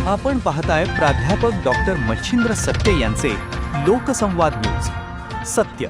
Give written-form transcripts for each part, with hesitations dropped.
आपण पाहताय प्राध्यापक डॉक्टर मच्छिंद्र सत्य यांचे लोकसंवाद न्यूज. सत्य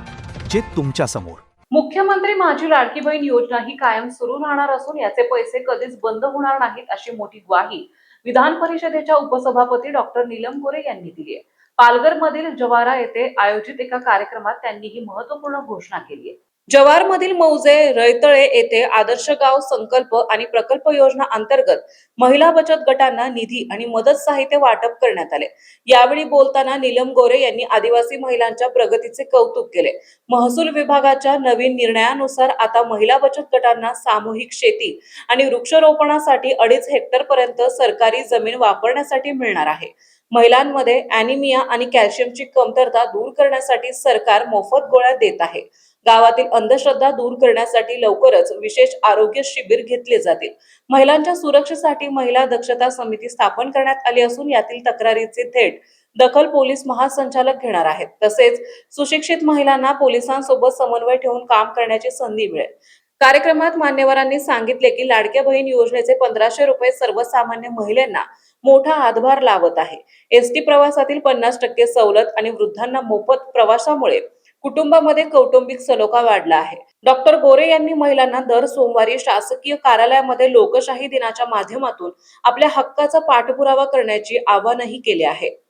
जे तुमच्या समोर. मुख्यमंत्री माझी लाडकी बहीण योजना ही कायम सुरू राहणार असून याचे पैसे कधीच बंद होणार नाहीत अशी मोठी ग्वाही विधान परिषदेच्या उपसभापती डॉक्टर नीलम गोरे यांनी दिली आहे. पालघरमधील जवारा येथे आयोजित एका कार्यक्रमात त्यांनी ही महत्त्वपूर्ण घोषणा केली आहे. जवारमधील मौजे रैतळे येथे आदर्श गाव संकल्प आणि प्रकल्प योजना अंतर्गत महिला बचत गटांना निधी आणि मदत साहित्य वाटप करण्यात आले. यावेळी बोलताना नीलम गोरे यांनी आदिवासी महिलांच्या प्रगतीचे कौतुक केले. महसूल विभागाच्या नवीन निर्णयानुसार आता महिला बचत गटांना सामूहिक शेती आणि वृक्षारोपणासाठी 2.5 हेक्टर पर्यंत सरकारी जमीन वापरण्यासाठी मिळणार आहे. महिलांमध्ये अॅनिमिया आणि कॅल्शियमची कमतरता दूर करण्यासाठी सरकार मोफत गोळ्या देत आहे. गावातील अंधश्रद्धा दूर करण्यासाठी लवकरच विशेष आरोग्य शिबिर घेतले जातील. महिलांच्या सुरक्षेसाठी महिला दक्षता समिती स्थापन करण्यात आली असून यातील तक्रारीचे थेट दखल पोलीस महासंचालक घेणार आहेत. तसेच सुशिक्षित महिलांना पोलिसांसोबत समन्वय ठेवून काम करण्याची संधी मिळेल. कार्यक्रमात मान्यवरांनी सांगितले की लाडक्या बहीण योजनेचे 1500 रुपये सर्वसामान्य महिलांना मोठा हातभार लावत आहे. एसटी प्रवासातील 50% सवलत आणि वृद्धांना मोफत प्रवासामुळे कुटुंबामध्ये कौटुंबिक सलोखा वाढला आहे. डॉक्टर गोरे यांनी महिलांना दर सोमवारी शासकीय कार्यालयामध्ये लोकशाही दिनाच्या माध्यमातून आपल्या हक्काचा पाठपुरावा करण्याचे आवाहनही केले आहे.